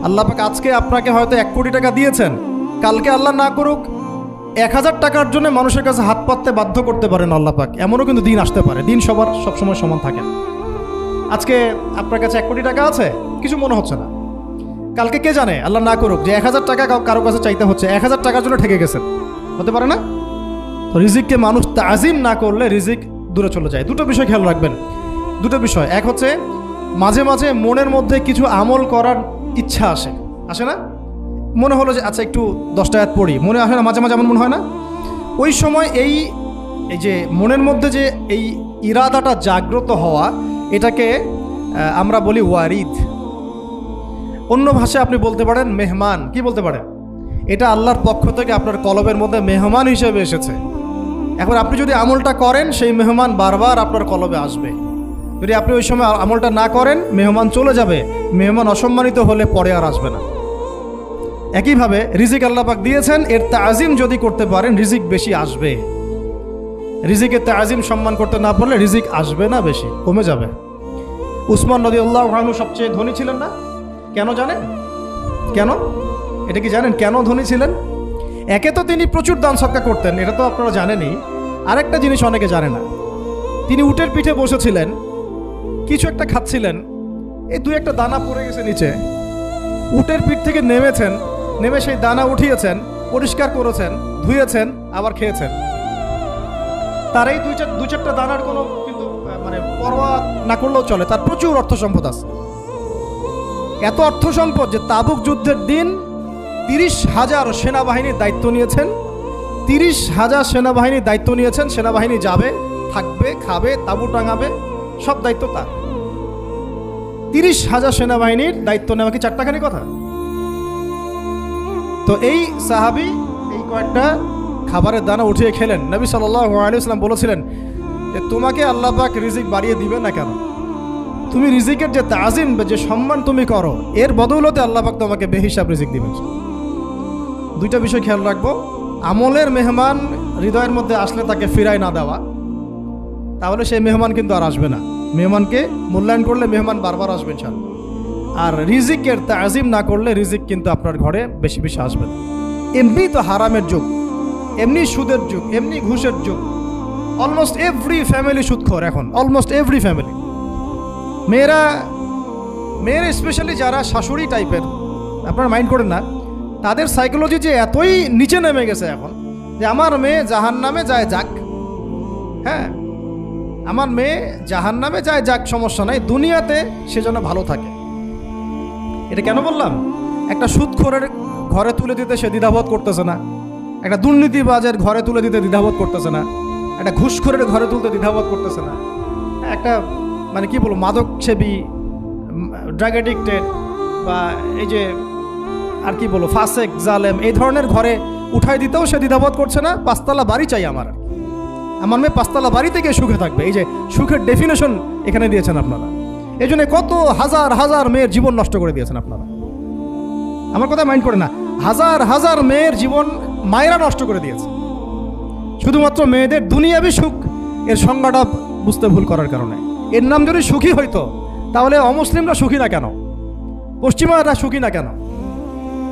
আল্লাহ পাক আজকে আপনাকে হয়তো 1 কোটি টাকা দিয়েছেন, কালকে আল্লাহ না করুক 1000 টাকার জন্য মানুষের কাছে হাত পাততে বাধ্য করতে পারেন আল্লাহ পাক। এমনও কিন্তু দিন আসতে পারে, দিন সবার সবসময় সমান থাকে না। আজকে আপনার কাছে 1 কোটি টাকা আছে, কিছু মনে হচ্ছে না, কালকে কে জানে আল্লাহ না করুক যে 1000 টাকা কারো কাছে চাইতে হচ্ছে, 1000 টাকার জন্য ঠেকে গেছেন, হতে পারে না? তো রিজিককে মানুষ তাজিম না করলে রিজিক দূরে চলে যায়। দুটো বিষয় খেয়াল রাখবেন, দুটো বিষয়। এক হচ্ছে মাঝে মাঝে মনের মধ্যে কিছু আমল করার ইচ্ছা আসে না? মনে হলো যে আচ্ছা একটু 10টা আয়াত পড়ি, মনে আসে না মাঝে মাঝে? এমন মনে হয় না? ওই সময় এই যে মনের মধ্যে যে এই ইরাদাটা জাগ্রত হওয়া, এটাকে আমরা বলি ওয়ারিদ। অন্য ভাষায় আপনি বলতে পারেন মেহমান। কি বলতে পারেন? এটা আল্লাহর পক্ষ থেকে আপনার কলবের মধ্যে মেহমান হিসেবে এসেছে। এখন আপনি যদি আমলটা করেন, সেই মেহমান বারবার আপনার কলবে আসবে। যদি আপনি ওই সময় আমলটা না করেন, মেহমান চলে যাবে, মেহমান অসম্মানিত হলে পরে আর আসবে না। একইভাবে রিজিক আল্লাহ পাক দিয়েছেন, এর তাজিম যদি করতে পারেন রিজিক বেশি আসবে। রিজিকের তাজিম সম্মান করতে না পারলে রিজিক আসবে না, বেশি কমে যাবে। উসমান রাদিয়াল্লাহু আনহু সবচেয়ে ধনী ছিলেন না? কেন জানেন? কেন? এটা কি জানেন কেন ধনী ছিলেন? একে তো তিনি প্রচুর দান সদকা করতেন, এটা তো আপনারা জানেনই। আরেকটা জিনিস অনেকে জানে না, তিনি উটের পিঠে বসেছিলেন, কিছু একটা খাচ্ছিলেন, এই 2-1টা দানা পড়ে গেছে নিচে। উটের পিঠ থেকে নেমেছেন, নেমে সেই দানা উঠিয়েছেন, পরিষ্কার করেছেন, ধুয়েছেন, আবার খেয়েছেন। তার এই 2-4টা দানার কোনো কিন্তু মানে পরোয়া না করলেও চলে, তার প্রচুর অর্থ সম্পদ আছে। এত অর্থ সম্পদ যে তাবুক যুদ্ধের দিন 30,000 সেনাবাহিনীর দায়িত্ব নিয়েছেন। 30,000 সেনাবাহিনীর দায়িত্ব নিয়েছেন। সেনাবাহিনী যাবে, থাকবে, খাবে, তাঁবু টাঙাবে, সব দায়িত্ব তার। 30,000 সেনাবাহিনীর দায়িত্ব নেওয়া কি চারটাখানি কথা? তো এই সাহাবী এই কয়েকটা খাবারের দানা উঠিয়ে খেলেন। নবী সাল্লাল্লাহু আলাইহি ওয়াসাল্লাম বলেছিলেন যে তোমাকে আল্লাহ পাক রিজিক বাড়িয়ে দিবে না কেন? তুমি রিজিকের যে তাজিম, যে সম্মান তুমি করো, এর বদৌলতে আল্লাহ পাক তোমাকে বেহিসাব রিজিক দিবেন। দুইটা বিষয় খেয়াল রাখবো। আমলের মেহমান হৃদয়ের মধ্যে আসলে তাকে ফিরায় না দেওয়া, তাহলে সেই মেহমান কিন্তু আর আসবে না। মেহমানকে মূল্যায়ন করলে মেহমান বারবার আসবে ইনশাআল্লাহ। আর রিজিকের তাজিম না করলে রিজিক কিন্তু আপনার ঘরে বেশি বেশি আসবে না। এমনি তো হারামের যুগ, এমনি সুদের যুগ, এমনি ঘুষের যুগ। অলমোস্ট এভরি ফ্যামিলি সুদখোর এখন, অলমোস্ট এভরি ফ্যামিলি। মেয়েরা স্পেশালি যারা শাশুড়ি টাইপের, আপনারা মাইন্ড করেন না, তাদের সাইকোলজি যে এতই নিচে নেমে গেছে এখন যে আমার মেয়ে জাহান্নামে যায় যাক, হ্যাঁ আমার মেয়ে জাহান্নামে যায় যাক, সমস্যা নাই, দুনিয়াতে সে যেন ভালো থাকে। এটা কেন বললাম? একটা সুদখোরের ঘরে তুলে দিতে সে দ্বিধাবোধ করতেছে না, একটা দুর্নীতিবাজের ঘরে তুলে দিতে দ্বিধাবোধ করতেছে না, একটা ঘুষখোরের ঘরে তুলতে দ্বিধাবোধ করতেছে না, একটা মানে কি বলবো মাদকসেবী, ড্রাগ এডিক্টেড বা এই যে আর কি বলবো ফাসেক, জালেম, এই ধরনের ঘরে উঠাই দিতেও সে দ্বিধাবোধ করছে না। 5তলা বাড়ি চাই আমার মেয়ে 5তলা বাড়ি থেকে সুখে থাকবে। এই যে সুখের ডেফিনেশন এখানে দিয়েছেন আপনারা। এই জন্য কত হাজার হাজার মেয়ের জীবন নষ্ট করে দিয়েছেন আপনারা। আমার কথা মাইন্ড করে না, হাজার হাজার মেয়ের জীবন মায়েরা নষ্ট করে দিয়েছে, শুধুমাত্র মেয়েদের দুনিয়াবি সুখ এর সংজ্ঞাটা বুঝতে ভুল করার কারণে। এর নাম যদি সুখী হইতো তাহলে অমুসলিমরা সুখী না কেন? পশ্চিমারা সুখী না কেন?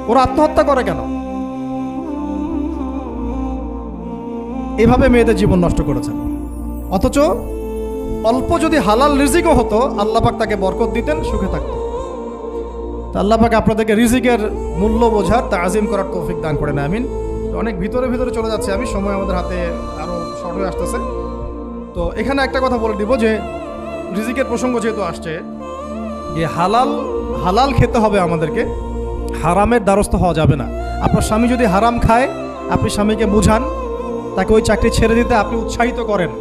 ওরা আত্মহত্যা করে কেন? এভাবে মেয়েদের জীবন নষ্ট করেছেন। অথচ অল্প যদি হালাল রিজিকও হতো, আল্লাহ পাক তাকে বরকত দিতেন, সুখে থাকতো। তো আল্লাহ পাক আপনাদেরকে রিজিকের মূল্য বোঝার, তাজিম করার তৌফিক দান করেন, আমিন। অনেক ভিতরে চলে যাচ্ছে আমি, সময় আমাদের হাতে আরও শর্ট হয়ে আসতেছে। তো এখানে একটা কথা বলে দিব যে রিজিকের প্রসঙ্গ যেহেতু আসছে, যে হালাল খেতে হবে আমাদেরকে, হারামের দ্বারস্থ হওয়া যাবে না। আপনার স্বামী যদি হারাম খায়, আপনি স্বামীকে বুঝান, তাকে ওই চাকরি ছেড়ে দিতে আপনি উৎসাহিত করেন।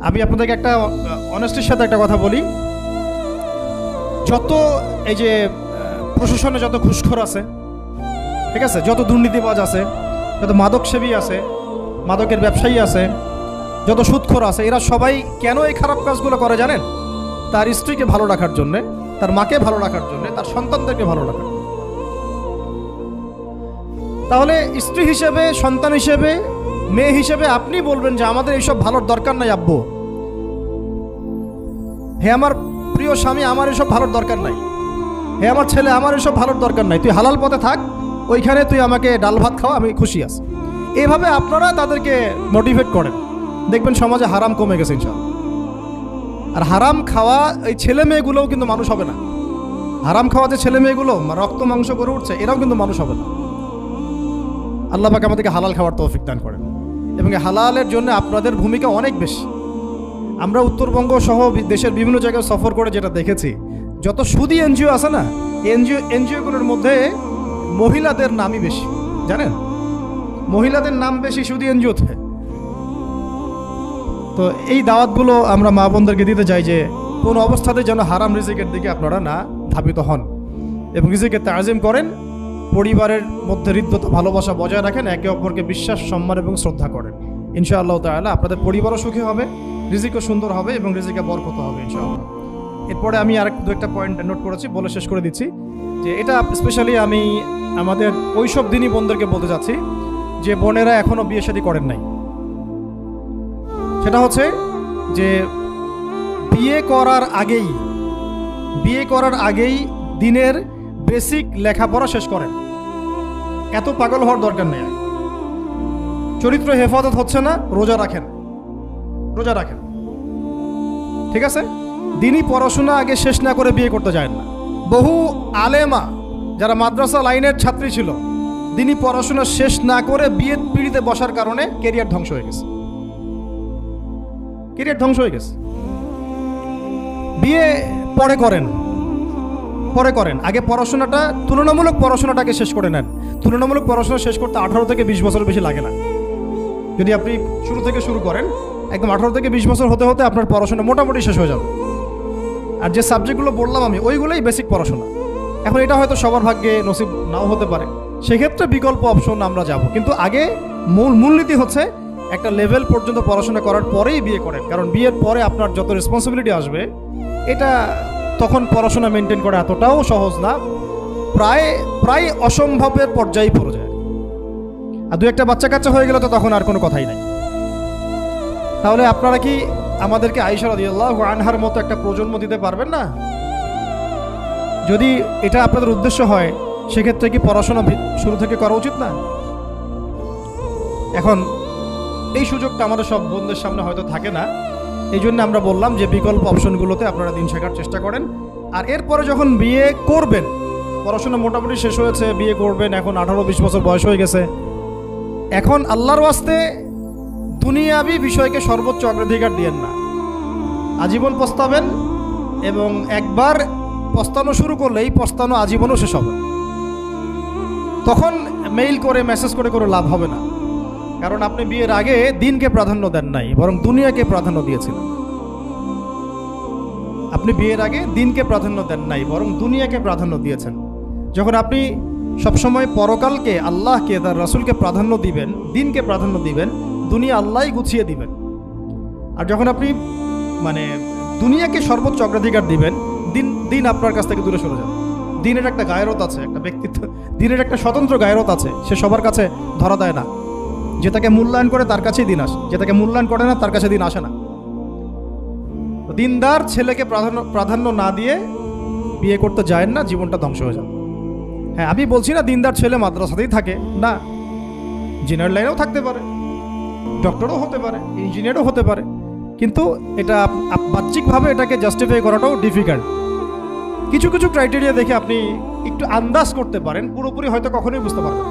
আমি আপনাদেরকে একটা অনেস্টির সাথে একটা কথা বলি, যত এই যে প্রশাসনে যত ঘুষখোর আছে, ঠিক আছে, যত দুর্নীতিবাজ আছে, যত মাদকসেবী আছে, মাদকের ব্যবসায়ী আছে, যত সুদখোর আছে, এরা সবাই কেন এই খারাপ কাজগুলো করে জানেন? তার স্ত্রীকে ভালো রাখার জন্যে, তার মাকে ভালো রাখার জন্যে, তার সন্তানদেরকে ভালো রাখার। তাহলে স্ত্রী হিসেবে, সন্তান হিসেবে, মেয়ে হিসেবে আপনি বলবেন যে আমাদের এইসব ভালোর দরকার নাই আব্বু, হে আমার প্রিয় স্বামী, আমার এসব ভালোর দরকার নাই। হে আমার ছেলে, আমার এসব ভালোর দরকার নাই, তুই হালাল পথে থাক, ওইখানে তুই আমাকে ডাল ভাত খাওয়া, আমি খুশি আছি। এভাবে আপনারা তাদেরকে মোটিভেট করেন, দেখবেন সমাজে হারাম কমে গেছে ইনশাআল্লাহ। আর হারাম খাওয়া এই ছেলে মেয়েগুলোও কিন্তু মানুষ হবে না। হারাম খাওয়া যে ছেলে মেয়েগুলো রক্ত মাংস করে উঠছে, এরাও কিন্তু মানুষ হবে না। আল্লাহ পাক আমাদেরকে হালাল খাওয়ার তৌফিক দান করেন, এবং এই হালালের জন্য আপনাদের ভূমিকা অনেক বেশি। আমরা উত্তরবঙ্গ সহ দেশের বিভিন্ন জায়গায় সফর করে যেটা দেখেছি, যত সুদী এনজিও আছে না, এনজিওগুলোর মধ্যে মহিলাদের নামই বেশি, জানেন? মহিলাদের নাম বেশি সুদী এনজিওতে। তো এই দাওয়াতগুলো আমরা মা বোনদেরকে দিতে চাই যে কোনো অবস্থাতে যেন হারাম রিজিকের দিকে আপনারা না ধাবিত হন, এবং রিজিকে তাজিম করেন, পরিবারের মধ্যে হৃদ্যতা ভালোবাসা বজায় রাখেন, একে অপরকে বিশ্বাস, সম্মান এবং শ্রদ্ধা করেন। ইনশাআল্লাহ তাআলা আপনাদের পরিবারও সুখী হবে, রিজিকও সুন্দর হবে, এবং রিজিকে বরকত হবে ইনশাআল্লাহ। এরপরে আমি দু একটা পয়েন্ট নোট করেছি, বলে শেষ করে দিচ্ছি যে এটা স্পেশালি আমি আমাদের ওইসব দিনই বোনদেরকে বলতে চাচ্ছি যে বোনেরা এখনও বিয়ে শাদী করেন নাই। সেটা হচ্ছে যে বিয়ে করার আগেই দিনের বেসিক লেখাপড়া শেষ করেন। এত পাগল হওয়ার দরকার নেই। চরিত্র হেফাজত হচ্ছে না, রোজা রাখেন, ঠিক আছে? দিনই পড়াশোনা আগে শেষ না করে বিয়ে করতে যায় না। বহু আলেমা যারা মাদ্রাসা লাইনের ছাত্রী ছিল, দিনই পড়াশোনা শেষ না করে বিয়ের পিড়িতে বসার কারণে কেরিয়ার ধ্বংস হয়ে গেছে। বিয়ে পরে করেন, আগে পড়াশোনাটা, তুলনামূলক পড়াশোনাটাকে শেষ করে নেন। তুলনামূলক পড়াশোনা শেষ করতে 18 থেকে 20 বছর বেশি লাগে না। যদি আপনি শুরু করেন, একদম 18 থেকে 20 বছর হতে হতে আপনার পড়াশোনা মোটামুটি শেষ হয়ে যাবে। আর যে সাবজেক্টগুলো বললাম আমি, ওইগুলোই বেসিক পড়াশোনা। এখন এটা হয়তো সবার ভাগ্যে নসিব নাও হতে পারে, সেক্ষেত্রে বিকল্প অপশন আমরা যাব। কিন্তু আগে মূলনীতি হচ্ছে একটা লেভেল পর্যন্ত পড়াশোনা করার পরেই বিয়ে করেন, কারণ বিয়ের পরে আপনার যত রেসপন্সিবিলিটি আসবে, এটা তখন পড়াশোনা মেনটেন করা এতটাও সহজ না, প্রায় অসম্ভবের পর্যায়ে পড়ে যায়। আর দু একটা বাচ্চা কাচ্চা হয়ে গেলে তো তখন আর কোনো কথাই নাই। তাহলে আপনারা কি আমাদেরকে আয়েশা রাদিয়াল্লাহু আনহার মতো একটা প্রজন্ম দিতে পারবেন না? যদি এটা আপনাদের উদ্দেশ্য হয়, সেক্ষেত্রে কি পড়াশোনা শুরু থেকে করা উচিত না? এখন এই সুযোগটা আমাদের সব বন্ধুদের সামনে হয়তো থাকে না, এই জন্য আমরা বললাম যে বিকল্প অপশনগুলোতে আপনারা দিন শেখার চেষ্টা করেন। আর এরপরে যখন বিয়ে করবেন, পড়াশোনা মোটামুটি শেষ হয়েছে, বিয়ে করবেন, এখন 18-20 বছর বয়স হয়ে গেছে, এখন আল্লাহর ওয়াস্তে দুনিয়াবি বিষয়কে সর্বোচ্চ অগ্রাধিকার দিয়েন না। আজীবন পস্তাবেন, এবং একবার পস্তানো শুরু করলেই পস্তানো আজীবনও শেষ হবে। তখন মেইল করে, মেসেজ করে কোনো লাভ হবে না, কারণ আপনি বিয়ের আগে দিনকে প্রাধান্য দেন নাই, বরং দুনিয়াকে প্রাধান্য দিয়েছিলেন। আপনি বিয়ের আগে দিনকে প্রাধান্য দেন নাই, বরং দুনিয়াকে প্রাধান্য দিয়েছেন। যখন আপনি সবসময় পরকালকে, আল্লাহকে, তার রাসূলকে প্রাধান্য দিবেন, দিনকে প্রাধান্য দিবেন, দুনিয়া আল্লাহই গুছিয়ে দিবেন। আর যখন আপনি দুনিয়াকে সর্বোচ্চ অগ্রাধিকার দিবেন, দিন আপনার কাছ থেকে দূরে সরে যাবে। দিনের একটা গায়রত আছে, একটা ব্যক্তিত্ব, দিনের একটা স্বতন্ত্র গায়রত আছে, সে সবার কাছে ধরা দেয় না। যে তাকে মূল্যায়ন করে তার কাছেই দিন আসে, যে তাকে মূল্যায়ন করে না তার কাছে দিন আসে না। দিনদার ছেলেকে প্রাধান্য না দিয়ে বিয়ে করতে যায় না, জীবনটা ধ্বংস হয়ে যাবে। হ্যাঁ, আমি বলছি না দিনদার ছেলে মাদ্রাসাতেই থাকে না, ইঞ্জিনিয়ার লাইনেও থাকতে পারে, ডক্টরও হতে পারে, ইঞ্জিনিয়ারও হতে পারে, কিন্তু এটা বাহ্যিকভাবে এটাকে জাস্টিফাই করাটাও ডিফিকাল্ট। কিছু ক্রাইটেরিয়া দেখে আপনি একটু আন্দাজ করতে পারেন, পুরোপুরি হয়তো কখনোই বুঝতে পারবেন।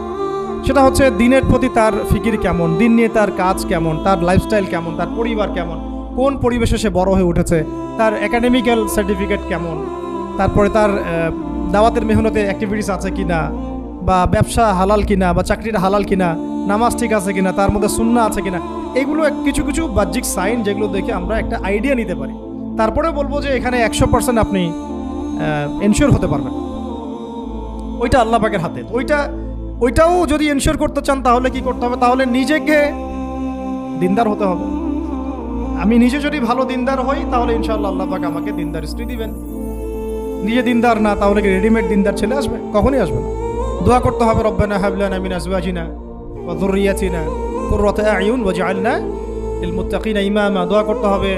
সেটা হচ্ছে দিনের প্রতি তার ফিকির কেমন, দিন নিয়ে তার কাজ কেমন, তার লাইফস্টাইল কেমন, তার পরিবার কেমন, কোন পরিবেশে সে বড় হয়ে উঠেছে, তার একাডেমিক্যাল সার্টিফিকেট কেমন, তারপরে তার দাওয়াতের মেহনতে অ্যাক্টিভিটিস আছে কিনা, বা ব্যবসা হালাল কিনা, বা চাকরিটা হালাল কিনা, নামাজ ঠিক আছে কিনা, তার মধ্যে সুন্নাহ আছে কিনা। এগুলো কিছু বাহ্যিক সাইন যেগুলো দেখে আমরা একটা আইডিয়া নিতে পারি। তারপরে বলবো যে এখানে 100% আপনি এনশিওর হতে পারবেন, ওইটা আল্লাহ পাকের হাতে। ওইটাও যদি এনশিওর করতে চান তাহলে কি করতে হবে? তাহলে নিজেকে দিনদার হতে হবে। আমি নিজে যদি ভালো দিনদার হই তাহলে ইনশাআল্লাহ আল্লাহ পাক আমাকে দিনদার স্ত্রী দিবেন। নিজে দিনদার না, তাহলে কি রেডিমেড দিনদার ছেলে আসবে? কখনই আসবে না। দোয়া করতে হবে, রব্বানা হাব লানা মিন আজওয়াজিনা ওয়া যুররিয়াতিনা কুররাতা আয়ুন ওয়াজআলনা লিল মুত্তাকিনা ইমামা। দোয়া করতে হবে,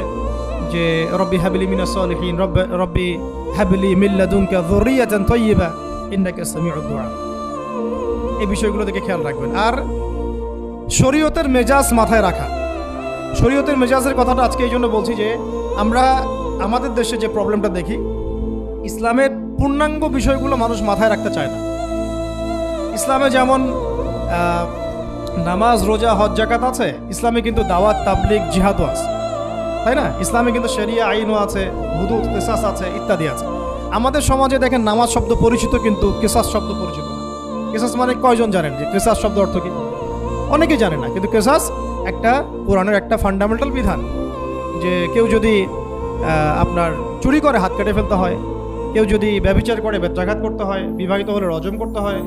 যে রব্বি হাবিলি মিনাস সালিহিন, রব্বি হাবিলি মিন লাদুনকা যুররিয়াতান তাইয়্যিবা ইন্নাকা সামিউদ দুআ। এই বিষয়গুলো দিকে খেয়াল রাখবেন। আর শরীয়তের মেজাজ মাথায় রাখা। শরীয়তের মেজাজের কথাটা আজকে এই জন্য বলছি যে আমরা আমাদের দেশে যে প্রবলেমটা দেখি, ইসলামের পূর্ণাঙ্গ বিষয়গুলো মানুষ মাথায় রাখতে চায় না। ইসলামে যেমন নামাজ, রোজা, হজ, যাকাত আছে, ইসলামে কিন্তু দাওয়াত, তাবলিগ, জিহাদও আছে, তাই না? ইসলামে কিন্তু শরিয়া আইনও আছে, হুদুদ, কিসাস আছে, ইত্যাদি আছে। আমাদের সমাজে দেখেন নামাজ শব্দ পরিচিত কিন্তু কিসাস শব্দ পরিচিত না। কিসাস মানে কয়জন জানেন যে কিসাস শব্দ অর্থ কি? অনেকেই জানে না। কিন্তু কিসাস একটা কোরআনের একটা ফান্ডামেন্টাল বিধান যে কেউ যদি আপনার চুরি করে হাত কেটে ফেলতে হয়, কেউ যদি ব্যভিচার করে বেত্রাঘাত করতে হয়, বিবাহিত হলে রজম করতে হয়,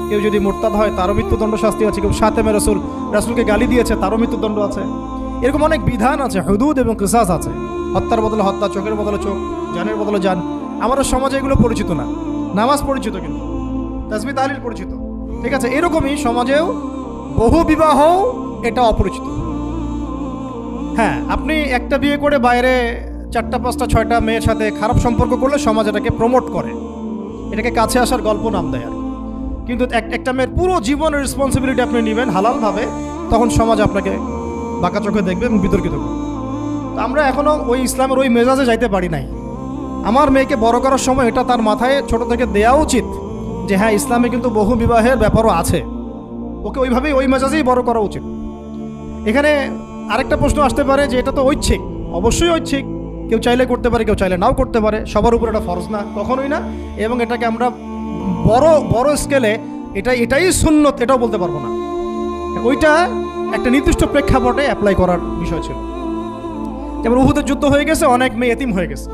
কেউ যদি মুরতাদ হয় তারও মৃত্যুদণ্ড শাস্তি আছে, কেউ শাতেমে রাসূলকে গালি দিয়েছে তারও মৃত্যুদণ্ড আছে। এরকম অনেক বিধান আছে, হুদুদ এবং কিসাস আছে। হত্যার বদলে হত্যা, চোখের বদলে চোখ, জানের বদলে জান। আমাদের সমাজে এগুলো পরিচিত না। নামাজ পরিচিত কিন্তু, তাসবিহ তাহলিল পরিচিত, ঠিক আছে? এরকমই সমাজেও বহু বিবাহ এটা অপরিচিত। হ্যাঁ, আপনি একটা বিয়ে করে বাইরে 4টা 5টা 6টা মেয়ের সাথে খারাপ সম্পর্ক করলে সমাজ এটাকে প্রমোট করে, এটাকে কাছে আসার গল্প নাম দেয় আর। কিন্তু একটা মেয়ের পুরো জীবনের রেসপন্সিবিলিটি আপনি নেবেন হালালভাবে, তখন সমাজ আপনাকে বাঁকা চোখে দেখবে এবং বিতর্কিত করবে। তো আমরা এখনও ওই ইসলামের ওই মেজাজে যাইতে পারি নাই। আমার মেয়েকে বড় করার সময় এটা তার মাথায় ছোট থেকে দেওয়া উচিত যে হ্যাঁ, ইসলামে কিন্তু বহু বিবাহের ব্যাপারও আছে, ওকে ওইভাবেই ওই মেজাজেই বড় করা উচিত। এখানে আরেকটা প্রশ্ন আসতে পারে যে এটা তো ঐচ্ছিক। অবশ্যই ঐচ্ছিক, কেউ চাইলে করতে পারে, কেউ চাইলে নাও করতে পারে, সবার উপর এটা ফরজ না, কখনোই না। এবং এটাকে আমরা বড় স্কেলে এটাই সুন্নত এটাও বলতে পারবো না। ওইটা একটা নির্দিষ্ট প্রেক্ষাপটে অ্যাপ্লাই করার বিষয় ছিল। যেমন উহুদের যুদ্ধ হয়ে গেছে, অনেক মেয়ে এতিম হয়ে গেছে,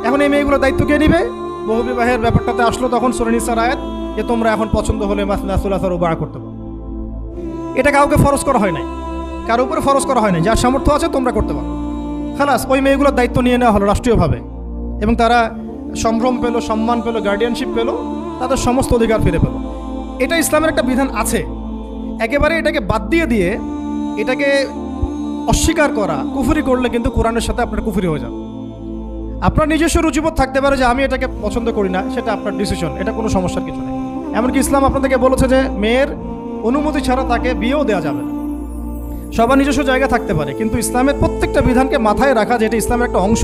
এখন এই মেয়েগুলো দায়িত্ব কে নিবে? বহু বিবাহের ব্যাপারটাতে আসলো তখন সূরা নিসার আয়াত যে তোমরা এখন পছন্দ হলে মাসনা সুলাসা রুবা করতে পারো। এটা কাউকে ফরজ করা হয় নাই, কারোর উপরে ফরজ করা হয় নাই। যার সামর্থ্য আছে তোমরা করতে পারো, খালাস। ওই মেয়েগুলোর দায়িত্ব নিয়ে নেওয়া হলো রাষ্ট্রীয়ভাবে, এবং তারা সম্ভ্রম পেল, সম্মান পেল, গার্ডিয়ানশিপ পেল, তাদের সমস্ত অধিকার ফিরে পেল। এটা ইসলামের একটা বিধান আছে। একেবারে এটাকে বাদ দিয়ে এটাকে অস্বীকার করা, কুফরি করলে কিন্তু কোরআনের সাথে আপনার কুফরি হয়ে যাবে। আপনার নিজস্ব রুচিবোধ থাকতে পারে যে আমি এটাকে পছন্দ করি না, সেটা আপনার ডিসিশন, এটা কোনো সমস্যার কিছু নেই। এমনকি ইসলাম আপনাদেরকে বলেছে যে মেয়ের অনুমতি ছাড়া তাকে বিয়েও দেওয়া যাবে না। সবার নিজস্ব জায়গা থাকতে পারে, কিন্তু ইসলামের প্রত্যেকটা বিধানকে মাথায় রাখা যে এটা ইসলামের একটা অংশ।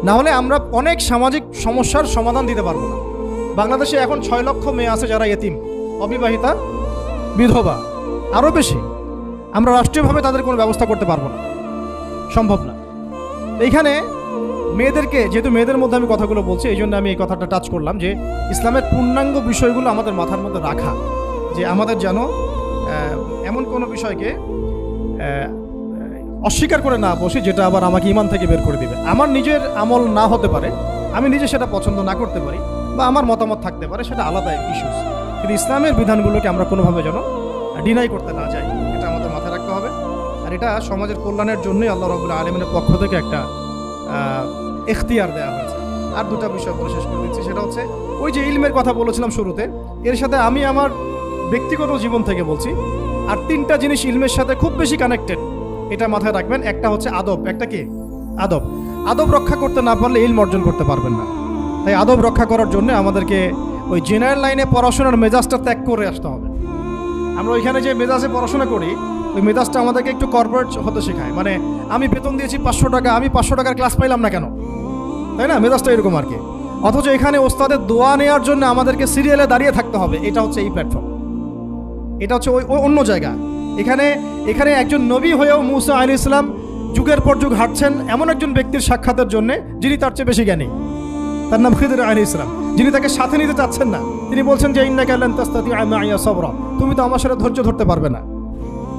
না হলে আমরা অনেক সামাজিক সমস্যার সমাধান দিতে পারবো না। বাংলাদেশে এখন 6 লক্ষ মেয়ে আছে যারা এতিম, অবিবাহিতা, বিধবা, আরও বেশি। আমরা রাষ্ট্রীয়ভাবে তাদের কোনো ব্যবস্থা করতে পারবো না, সম্ভব না। এইখানে মেয়েদেরকে, যেহেতু মেয়েদের মধ্যে আমি কথাগুলো বলছি, এই জন্য আমি এই কথাটা টাচ করলাম যে ইসলামের পূর্ণাঙ্গ বিষয়গুলো আমাদের মাথার মধ্যে রাখা, যে আমাদের যেন এমন কোনো বিষয়কে অস্বীকার করে না বসি যেটা আবার আমাকে ঈমান থেকে বের করে দিবে। আমার নিজের আমল না হতে পারে, আমি নিজে সেটা পছন্দ না করতে পারি, বা আমার মতামত থাকতে পারে, সেটা আলাদা ইস্যুস। কিন্তু ইসলামের বিধানগুলোকে আমরা কোনোভাবে যেন ডিনাই করতে না যাই, এটা আমাদের মাথায় রাখতে হবে। আর এটা সমাজের কল্যাণের জন্যই আল্লাহ রাব্বুল আলামিনের পক্ষ থেকে একটা এখতিয়ার দেওয়া হয়েছে। আর দুটা বিষয় বলে শেষ করে দিচ্ছি, সেটা হচ্ছে ওই যে ইলমের কথা বলেছিলাম শুরুতে, এর সাথে আমি আমার ব্যক্তিগত জীবন থেকে বলছি আর 3টা জিনিস ইলমের সাথে খুব বেশি কানেক্টেড, এটা মাথায় রাখবেন। একটা হচ্ছে আদব। একটা কি? আদব। আদব রক্ষা করতে না পারলে ইলম অর্জন করতে পারবেন না। তাই আদব রক্ষা করার জন্য আমাদেরকে ওই জেনারেল লাইনে পড়াশোনার মেজাজটা ত্যাগ করে আসতে হবে। আমরা ওইখানে যে মেজাজে পড়াশোনা করি, ওই মেজাজটা আমাদেরকে একটু কর্পোরেট হতে শেখায়। মানে আমি বেতন দিয়েছি 500 টাকা, আমি 500 টাকার ক্লাস পাইলাম না কেন, তাই না? মেজাজটা এরকম আর কি। অথচ এখানে ওস্তাদের দোয়া নেওয়ার জন্য আমাদেরকে সিরিয়ালে দাঁড়িয়ে থাকতে হবে। এটা হচ্ছে এই প্ল্যাটফর্ম, এটা হচ্ছে ওই অন্য জায়গা। এখানে একজন নবী হয়েও মুসা আলাইহিস সালাম যুগের পর যুগ হাঁটছেন এমন একজন ব্যক্তির সাক্ষাতের জন্য যিনি তার চেয়ে বেশি জ্ঞানী। তার নাম খিদির আলাইহিস সালাম, যিনি তাকে সাথে নিতে চাচ্ছেন না। তিনি বলছেন যে ইন্নাকা লান তাস্তাতিআ মাইয়া সাবরা, তুমি তো আমার সাথে ধৈর্য ধরতে পারবে না।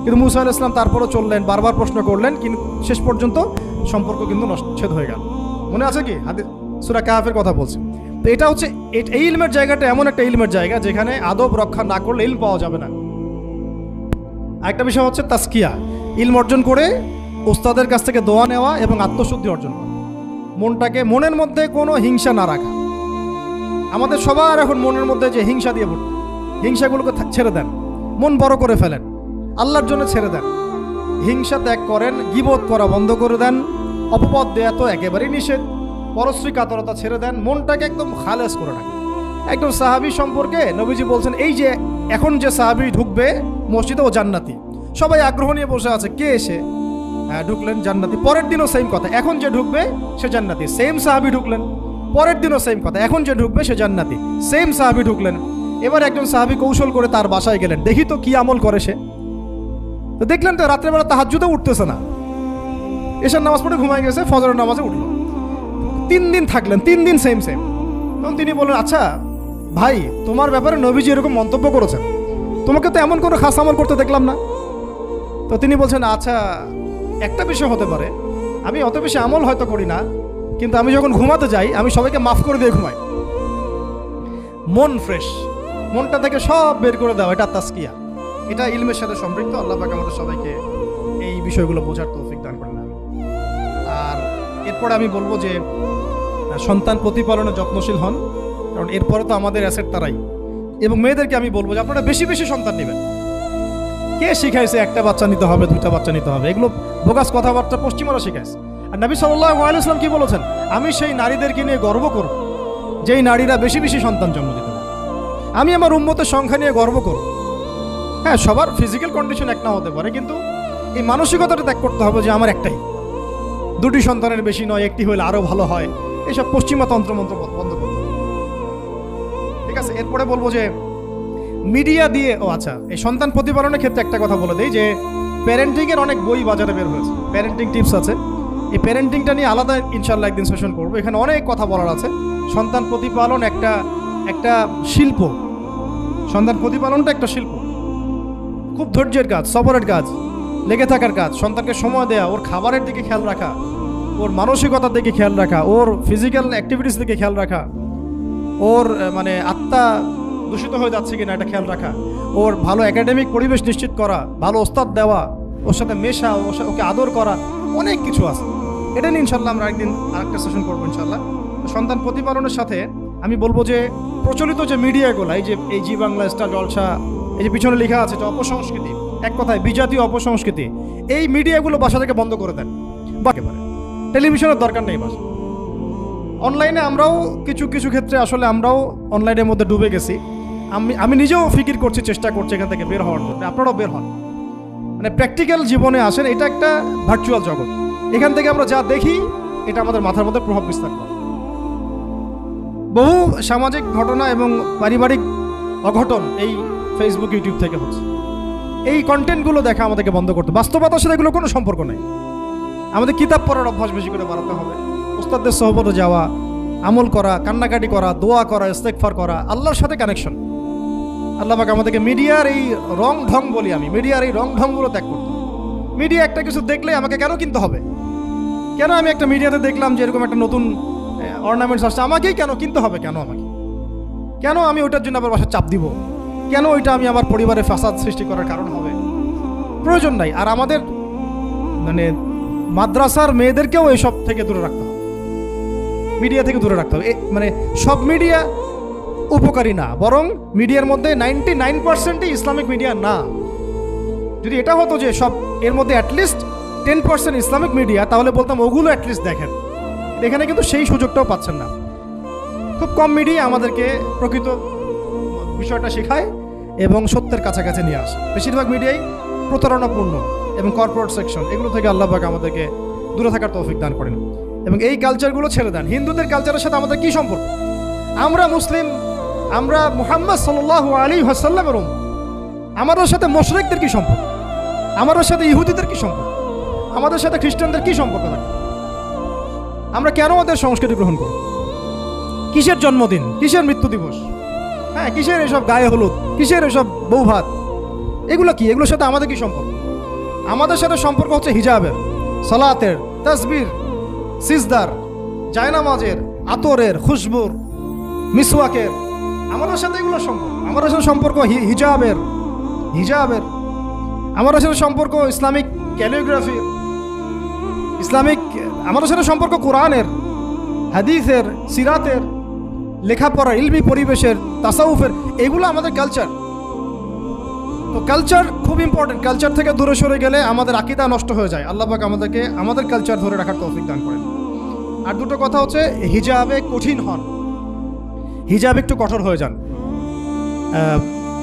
কিন্তু মুসা আলাইহিস সালাম তারপরও চললেন, বারবার প্রশ্ন করলেন, কিন্তু শেষ পর্যন্ত সম্পর্ক কিন্তু নচ্ছেদ হয়ে গেল। মনে আছে কি? হাদিস সূরা কাহফের কথা বলছি। তো এটা হচ্ছে এই ইলমের জায়গাটা এমন একটা ইলমের জায়গা যেখানে আদব রক্ষা না করলে ইলম পাওয়া যাবে না। আরেকটা বিষয় হচ্ছে তাসকিয়া, ইলম অর্জন করে ওস্তাদের কাছ থেকে দোয়া নেওয়া এবং আত্মশুদ্ধি অর্জন করা। মনের মধ্যে কোনো হিংসা না রাখা। আমাদের সবার এখন মনের মধ্যে যে হিংসা দিয়ে ভর্তি, হিংসাগুলোকে ছেড়ে দেন, মন বড় করে ফেলেন, আল্লাহর জন্য ছেড়ে দেন, হিংসা ত্যাগ করেন, গীবত করা বন্ধ করে দেন, অপবাদ দেয়া তো একেবারেই নিষেধ। পরশ্রী কাতরতা ছেড়ে দেন, মনটাকে একদম খালেস করে রাখেন। একদম সাহাবী সম্পর্কে নবীজি বলছেন, এই যে এখন যে সাহাবী ঢুকবে মসজিদে ও জান্নাতি। সবাই আগ্রহ নিয়ে বসে আছে, কে এসে ঢুকলেন জান্নাতি। পরের দিনও সেম কথা, এখন যে ঢুকবে সে জান্নাতি। সেম সাহাবী ঢুকলেন, পরের দিনও সেম কথা, এখন যে ঢুকবে সে জান্নাতি। সেম সাহাবী ঢুকলেন। এবার একজন সাহাবী কৌশল করে তার বাসায় গেলেন, দেখি তো কি আমল করে সে। তো দেখলেন তো রাত্রেবেলা তাহাজ্জুদে উঠতেছে না, এশার নামাজ পড়ে ঘুমায় গেছে, ফজরের নামাজে উঠলো। 3 দিন থাকলেন, 3 দিন সেম। তখন তিনি বললেন, আচ্ছা ভাই, তোমার ব্যাপারে নবীজি এরকম মন্তব্য করেছেন, তোমাকে তো এমন কোনো খাস আমল করতে দেখলাম না। তো তিনি বলছেন, আচ্ছা একটা বিষয় হতে পারে, আমি অত বেশি আমল হয়তো করি না, কিন্তু আমি যখন ঘুমাতে যাই আমি সবাইকে মাফ করে দিয়ে ঘুমাই। মন ফ্রেশ, মনটা থেকে সব বের করে দেওয়া, এটা তাসকিয়া, এটা ইলমের সাথে সম্পৃক্ত। আল্লাহ পাক আমাদের সবাইকে এই বিষয়গুলো বোঝার তৌফিক দান করেন। আর এরপরে আমি বলবো যে সন্তান প্রতিপালনে যত্নশীল হন, কারণ এরপরে তো আমাদের অ্যাসেট তারাই। এবং মেয়েদেরকে আমি বলবো যে আপনারা বেশি বেশি সন্তান নেবেন। কে শিখাইছে একটা বাচ্চা নিতে হবে, 2টা বাচ্চা নিতে হবে? এগুলো বোগাস কথাবার্তা পশ্চিমারা শিখাইছে। আর নবী সাল্লাল্লাহু আলাইহি ওয়াসাল্লাম কি বলেছেন? আমি সেই নারীদেরকে নিয়ে গর্ব করব যেই নারীরা বেশি বেশি সন্তান জন্ম দিতে পারে। আমি আমার উম্মতের সংখ্যা নিয়ে গর্ব করব। হ্যাঁ, সবার ফিজিক্যাল কন্ডিশন এক না হতে পারে, কিন্তু এই মানসিকতাটা ত্যাগ করতে হবে যে আমার একটাই, 2টি সন্তানের বেশি নয়, একটি হলে আরও ভালো হয়। এইসব পশ্চিমা তন্ত্রমন্ত্র বন্ধ করতে হবে। ঠিক আছে, এরপরে বলবো যে মিডিয়া দিয়ে, আচ্ছা, এই সন্তান প্রতিপালনের ক্ষেত্রে একটা কথা বলে দেই যে প্যারেন্টিংয়ের অনেক বই বাজারে বের হয়েছে, প্যারেন্টিং টিপস আছে। এই প্যারেন্টিংটা নিয়ে আলাদা ইনশাল্লাহ একদিন সেশন করবো, এখানে অনেক কথা বলার আছে। সন্তান প্রতিপালন একটা শিল্প, সন্তান প্রতিপালনটা একটা শিল্প, খুব ধৈর্যের কাজ, সবরের কাজ, লেগে থাকার কাজ। সন্তানকে সময় দেয়া, ওর খাবারের দিকে খেয়াল রাখা, ওর মানসিকতার দিকে খেয়াল রাখা, ওর ফিজিক্যাল অ্যাক্টিভিটিস দিকে খেয়াল রাখা, ওর মানে আত্মা দূষিত হয়ে যাচ্ছে কিনা এটা খেয়াল রাখা, ওর ভালো একাডেমিক পরিবেশ নিশ্চিত করা, ভালো ওস্তাদ দেওয়া, ওর সাথে মেশা, ওকে আদর করা, অনেক কিছু আছে। এটা নিয়ে ইনশাল্লাহ আমরা একদিন আরেকটা সেশন করবো ইনশাল্লাহ। সন্তান প্রতিপালনের সাথে আমি বলবো যে প্রচলিত যে মিডিয়াগুলো, এই জি বাংলা, স্টার জলসা, এই যে পিছনে লেখা আছে যে অপসংস্কৃতি, এক কথায় বিজাতীয় অপসংস্কৃতি, এই মিডিয়াগুলো বাসা থেকে বন্ধ করে দেন। একেবারে টেলিভিশনের দরকার নেই বাসা। অনলাইনে আমরাও কিছু ক্ষেত্রে আসলে আমরাও অনলাইনের মধ্যে ডুবে গেছি। আমি নিজেও ফিকির করছি, চেষ্টা করছি এখান থেকে বের হওয়ার জন্য। আপনারাও বের হন, মানে প্র্যাকটিক্যাল জীবনে আসেন। এটা একটা ভার্চুয়াল জগৎ, এখান থেকে আমরা যা দেখি এটা আমাদের মাথার মধ্যে প্রভাব বিস্তার করে। বহু সামাজিক ঘটনা এবং পারিবারিক অঘটন এই ফেসবুক, ইউটিউব থেকে হচ্ছে। এই কন্টেন্টগুলো দেখা আমাদেরকে বন্ধ করতে, বাস্তবতার সাথে এগুলো কোনো সম্পর্ক নেই। আমাদের কিতাব পড়ার অভ্যাস বেশি করে বাড়াতে হবে, ওস্তাদদের সহবতে যাওয়া, আমল করা, কান্নাকাটি করা, দোয়া করা, ইস্তেগফার করা, আল্লাহর সাথে কানেকশন। আল্লাহ পাক আমাদেরকে মিডিয়ার এই রং ঢং বলি আমি, মিডিয়ার এই রং ঢংগুলো ত্যাগ করতে। মিডিয়া একটা কিছু দেখলে আমাকে কেন কিনতে হবে? কেন আমি একটা মিডিয়াতে দেখলাম যে এরকম একটা নতুন অর্নামেন্টস আসছে, আমাকেই কেন কিনতে হবে? কেন আমি ওইটার জন্য আবার বাসায় চাপ দিব? কেন ওইটা আমি আমার পরিবারে ফাসাদ সৃষ্টি করার কারণ হবে? প্রয়োজন নাই। আর আমাদের মানে মাদ্রাসার মেয়েদেরকেও এইসব থেকে দূরে রাখতে হবে, মিডিয়া থেকে দূরে রাখতে হবে। মানে সব মিডিয়া উপকারী না, বরং মিডিয়ার মধ্যে 99%ই ইসলামিক মিডিয়া না। যদি এটা হতো যে সব এর মধ্যে অ্যাটলিস্ট 10% ইসলামিক মিডিয়া, তাহলে বলতাম ওগুলো অ্যাটলিস্ট দেখেন। এখানে কিন্তু সেই সুযোগটাও পাচ্ছেন না। খুব কম মিডিয়া আমাদেরকে প্রকৃত বিষয়টা শেখায় এবং সত্যের কাছাকাছি নিয়ে আসে। বেশিরভাগ মিডিয়াই প্রতারণাপূর্ণ এবং কর্পোরেট সেকশন, এগুলো থেকে আল্লাহ পাক আমাদেরকে দূরে থাকার তৌফিক দান করেন। এবং এই কালচারগুলো ছেড়ে দেন। হিন্দুদের কালচারের সাথে আমাদের কি সম্পর্ক? আমরা মুসলিম, আমরা মুহাম্মদ সাল্লাল্লাহু আলাইহি ওয়াসাল্লামের উম্মত। আমাদের সাথে মুশরিকদের কি সম্পর্ক? আমাদের সাথে ইহুদিদের কি সম্পর্ক? আমাদের সাথে খ্রিস্টানদের কি সম্পর্ক থাকে? আমরা কেন ওদের সংস্কৃতি গ্রহণ করি? কিসের জন্মদিন, কিসের মৃত্যু দিবস, হ্যাঁ, কিসের এসব গায়ে হলুদ, কিসের এসব বউ ভাত, এগুলো কি? এগুলোর সাথে আমাদের কি সম্পর্ক? আমাদের সাথে সম্পর্ক হচ্ছে হিজাবের, সালাতের, তাসবির, সিজদার, জায়নামাজের, আতরের, খুশবুর, মিসওয়াকের। আমাদের সাথে এগুলো সম্পর্ক। আমাদের সাথে সম্পর্ক হিজাবের। আমাদের সাথে সম্পর্ক ইসলামিক ক্যালিগ্রাফির, ইসলামিক। আমাদের সাথে সম্পর্ক কোরআনের, হাদিসের, সিরাতের, লেখাপড়া, ইলমি পরিবেশের, তাসাউফের। এগুলো আমাদের কালচার। তো কালচার খুব ইম্পর্টেন্ট। কালচার থেকে দূরে সরে গেলে আমাদের আকীদা নষ্ট হয়ে যায়। আল্লাহ পাক আমাদেরকে আমাদের কালচার ধরে রাখার তৌফিক দান করেন। আর দুটো কথা হচ্ছে, হিজাবে কঠিন হন, হিজাব একটু কঠোর হয়ে যান।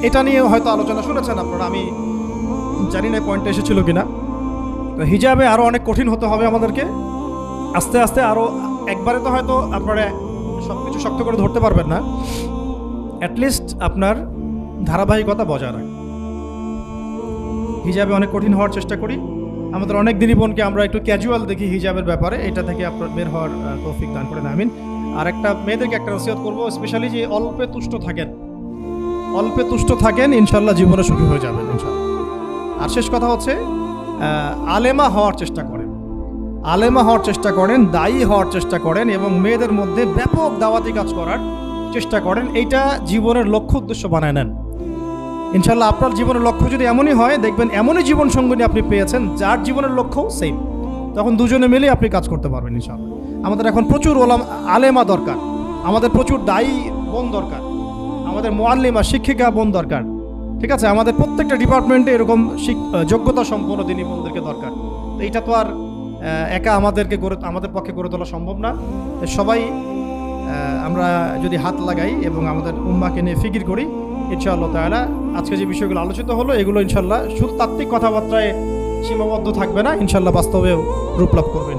এটা নিয়ে হয়তো আলোচনা শুনেছেন আপনারা, আমি জানি না পয়েন্টটা এসেছিল কিনা। তো হিজাবে আরও অনেক কঠিন হতে হবে আমাদেরকে, আস্তে আস্তে আরও। একবারে তো হয়তো আপনারা সব কিছু শক্ত করে ধরতে পারবেন না, অ্যাটলিস্ট আপনার ধারাবাহিকতা বজায় রাখুন। হিজাবে অনেক কঠিন হওয়ার চেষ্টা করি। আমাদের অনেক দিনী বোনকে আমরা একটু ক্যাজুয়াল দেখি হিজাবের ব্যাপারে, এটা থেকে আপনার বের হওয়ার তৌফিক দান করেন, আমিন। আর একটা মেয়েদেরকে একটা নসিহত করবো, স্পেশালি যে অল্পে তুষ্ট থাকেন, অল্পে তুষ্ট থাকেন, ইনশাল্লাহ জীবনে সুখী হয়ে যাবেন ইনশাল্লাহ। আর শেষ কথা হচ্ছে, আলেমা হওয়ার চেষ্টা করেন, আলেমা হওয়ার চেষ্টা করেন, দায়ী হওয়ার চেষ্টা করেন, এবং মেয়েদের মধ্যে ব্যাপক দাওয়াতি কাজ করার চেষ্টা করেন। এইটা জীবনের লক্ষ্য উদ্দেশ্য বানায় নেন ইনশাল্লাহ। আপনার জীবনের লক্ষ্য যদি এমনই হয়, দেখবেন এমনই জীবন সঙ্গিনী আপনি পেয়েছেন যার জীবনের লক্ষ্য সেম, তখন দুজনে মিলে আপনি কাজ করতে পারবেন ইনশাল্লাহ। আমাদের এখন প্রচুর আলেমা দরকার, আমাদের প্রচুর দায়ী বোন দরকার, আমাদের মুআল্লিমা শিক্ষিকা বোন দরকার, ঠিক আছে? আমাদের প্রত্যেকটা ডিপার্টমেন্টে এরকম যোগ্যতা সম্পন্ন দিনী বোনদেরকে দরকার। তো এইটা তো আর একা আমাদের পক্ষে গড়ে তোলা সম্ভব না। সবাই আমরা যদি হাত লাগাই এবং আমাদের উম্মাকে নিয়ে ফিকির করি, ইনশাআল্লাহ তাআলা আজকে যে বিষয়গুলো আলোচিত হলো, এগুলো ইনশাআল্লাহ শুধু তাত্ত্বিক কথাবার্তায় সীমাবদ্ধ থাকবে না, ইনশাআল্লাহ বাস্তবেও রূপ লাভ করবে।